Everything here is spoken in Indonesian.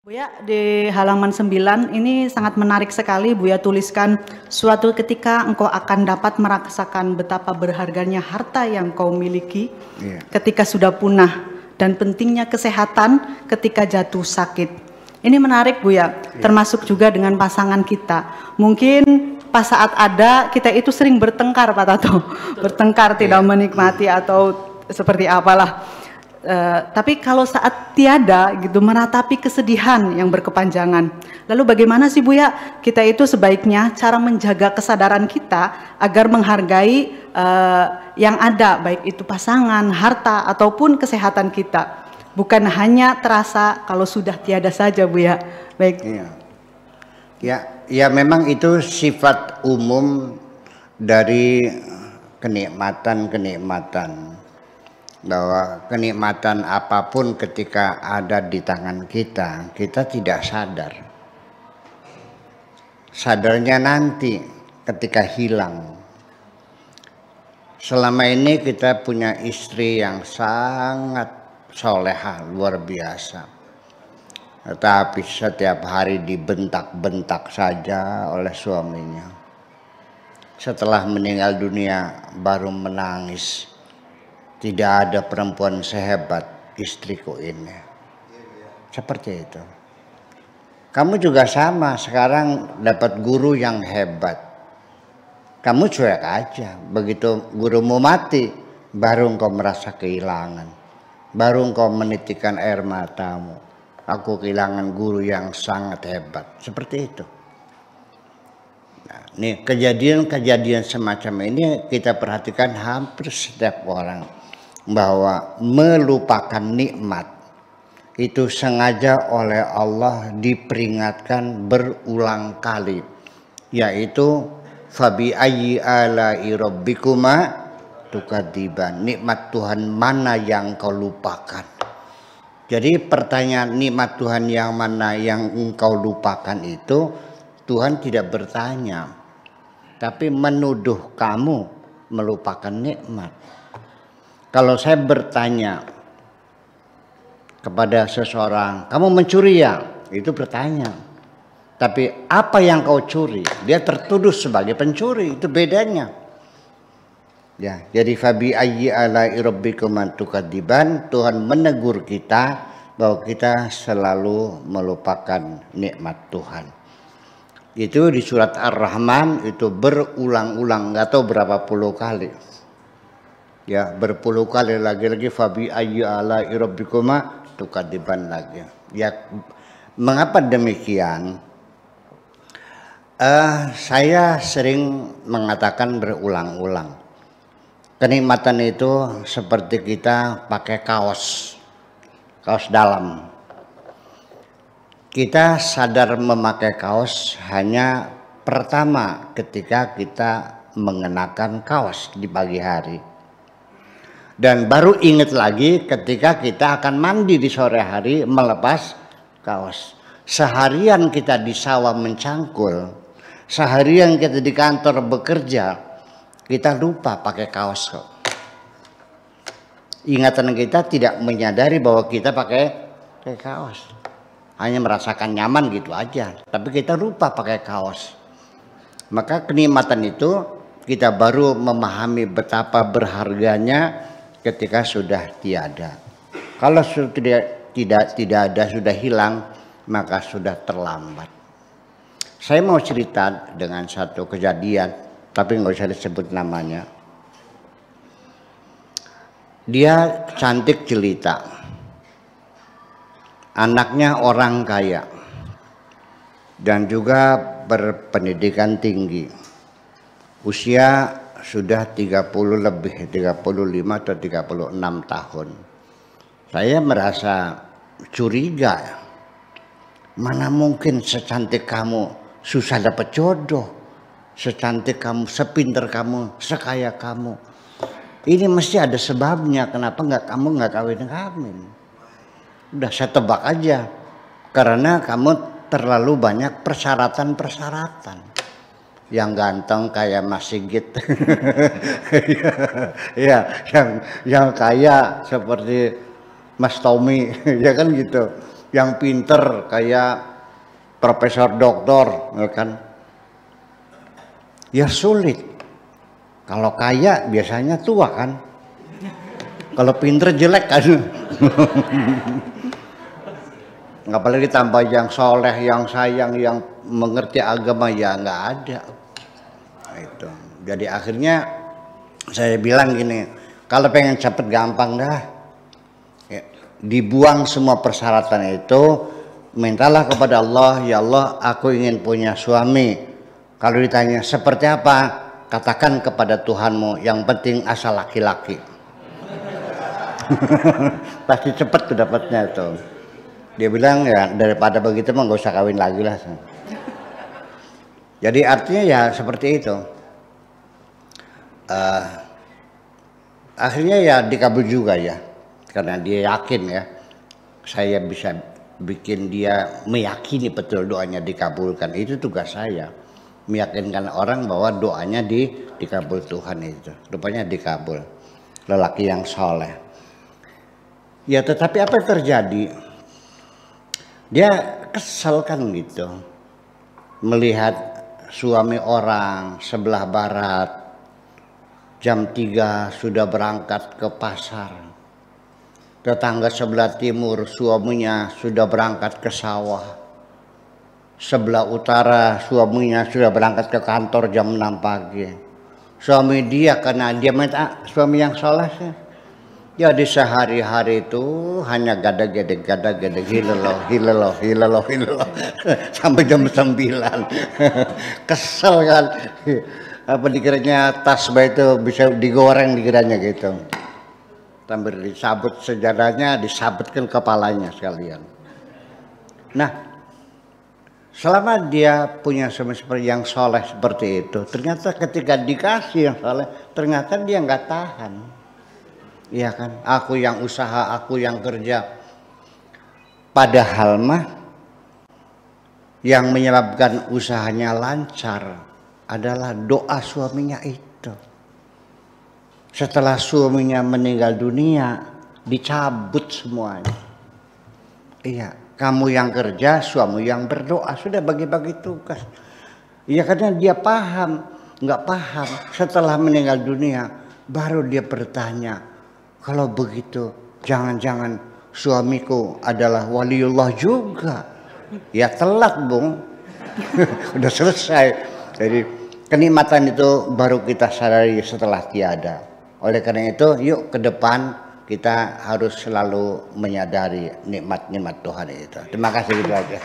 Buya, di halaman 9 ini sangat menarik sekali. Buya tuliskan, suatu ketika engkau akan dapat merasakan betapa berharganya harta yang kau miliki ketika sudah punah, dan pentingnya kesehatan ketika jatuh sakit. Ini menarik Buya, termasuk juga dengan pasangan kita. Mungkin pas saat ada, kita itu sering bertengkar Pak Tato. Bertengkar, tidak menikmati atau seperti apalah. Tapi kalau saat tiada gitu, meratapi kesedihan yang berkepanjangan. Lalu bagaimana sih Buya kita itu sebaiknya cara menjaga kesadaran kita agar menghargai yang ada, baik itu pasangan, harta ataupun kesehatan kita, bukan hanya terasa kalau sudah tiada saja Buya. Baik. Ya memang itu sifat umum dari kenikmatan, bahwa kenikmatan apapun ketika ada di tangan kita, kita tidak sadar. Sadarnya nanti ketika hilang. Selama ini kita punya istri yang sangat solehah, luar biasa. Tetapi setiap hari dibentak-bentak saja oleh suaminya. Setelah meninggal dunia baru menangis. Tidak ada perempuan sehebat istriku ini. Seperti itu. Kamu juga sama, sekarang dapat guru yang hebat. Kamu cuek aja. Begitu gurumu mati, baru engkau merasa kehilangan. Baru engkau menitikkan air matamu. Aku kehilangan guru yang sangat hebat. Seperti itu. Nah, nih kejadian-kejadian semacam ini kita perhatikan hampir setiap orang. Bahwa melupakan nikmat itu sengaja oleh Allah diperingatkan berulang kali, yaitu fabi ayyi ala'i rabbikuma tukadziban, nikmat Tuhan mana yang kau lupakan. Jadi pertanyaan nikmat Tuhan yang mana yang engkau lupakan itu Tuhan tidak bertanya, tapi menuduh kamu melupakan nikmat. Kalau saya bertanya kepada seseorang, kamu mencuri ya? Itu bertanya. Tapi apa yang kau curi? Dia tertuduh sebagai pencuri, itu bedanya. Ya, jadi fabi ayyi ala'i rabbikum tukadziban, Tuhan menegur kita bahwa kita selalu melupakan nikmat Tuhan. Itu di surat Ar-Rahman itu berulang-ulang, nggak tahu berapa puluh kali. Ya, berpuluh kali lagi fabi ayyi ala'i rabbikuma tukadziban lagi. Ya, mengapa demikian? Saya sering mengatakan berulang-ulang. Kenikmatan itu seperti kita pakai kaos dalam. Kita sadar memakai kaos hanya pertama ketika kita mengenakan kaos di pagi hari. Dan baru ingat lagi ketika kita akan mandi di sore hari melepas kaos. Seharian kita di sawah mencangkul, seharian kita di kantor bekerja, kita lupa pakai kaos kok. Ingatan kita tidak menyadari bahwa kita pakai kaos. Hanya merasakan nyaman gitu aja, tapi kita lupa pakai kaos. Maka kenikmatan itu kita baru memahami betapa berharganya ketika sudah tiada. Kalau sudah tidak ada, sudah hilang, maka sudah terlambat. Saya mau cerita dengan satu kejadian, tapi nggak usah disebut namanya. Dia cantik jelita, anaknya orang kaya, dan juga berpendidikan tinggi. Usia sudah 30 lebih, 35 atau 36 tahun. Saya merasa curiga. Mana mungkin secantik kamu susah dapat jodoh. Secantik kamu, sepinter kamu, sekaya kamu. Ini mesti ada sebabnya kenapa kamu nggak kawin. Udah saya tebak aja. Karena kamu terlalu banyak persyaratan. Yang ganteng kayak Mas Sigit, ya, yang kaya seperti Mas Tommy, ya kan gitu. yang pinter kayak profesor doktor, ya kan? Ya sulit. Kalau kaya biasanya tua kan. Kalau pinter jelek kan. Apalagi tambah yang soleh, yang sayang, yang mengerti agama, ya nggak ada. Itu. Jadi akhirnya saya bilang gini, kalau pengen cepet gampang dah, ya, dibuang semua persyaratan itu, mintalah kepada Allah, ya Allah aku ingin punya suami. Kalau ditanya seperti apa, katakan kepada Tuhanmu, yang penting asal laki-laki. Pasti cepet tuh dapatnya itu. Dia bilang ya daripada begitu mah gak usah kawin lagi lah. Jadi artinya ya seperti itu. Akhirnya ya dikabul juga ya, karena dia yakin ya, saya bisa bikin dia meyakini betul doanya dikabulkan. Itu tugas saya, meyakinkan orang bahwa doanya dikabul Tuhan itu. Rupanya dikabul, lelaki yang soleh. Ya tetapi apa yang terjadi? Dia kesel kan gitu, melihat suami orang sebelah barat jam 3 sudah berangkat ke pasar, tetangga sebelah timur suaminya sudah berangkat ke sawah, sebelah utara suaminya sudah berangkat ke kantor jam 6 pagi. Suami dia karena dia minta suami yang soleh sih. Jadi sehari-hari itu hanya gada-gede hilaloh sampai jam 9. Kesel kan. Apa dikiranya tasbih itu bisa digoreng dikiranya gitu. Sambil disabut sejadahnya, disabutkan kepalanya sekalian. Nah, selama dia punya suami seperti yang soleh seperti itu, ternyata ketika dikasih yang soleh, ternyata dia nggak tahan. Iya kan, aku yang usaha, aku yang kerja. Padahal mah yang menyebabkan usahanya lancar adalah doa suaminya itu. Setelah suaminya meninggal dunia, dicabut semuanya. Iya, kamu yang kerja, suami yang berdoa, sudah bagi-bagi tugas. Iya, karena dia paham, nggak paham. Setelah meninggal dunia, baru dia bertanya, kalau begitu, jangan-jangan suamiku adalah waliullah juga. Ya telat, Bung. Udah selesai. Jadi kenikmatan itu baru kita sadari setelah tiada. Oleh karena itu, yuk ke depan kita harus selalu menyadari nikmat-nikmat Tuhan itu. Terima kasih, gitu aja.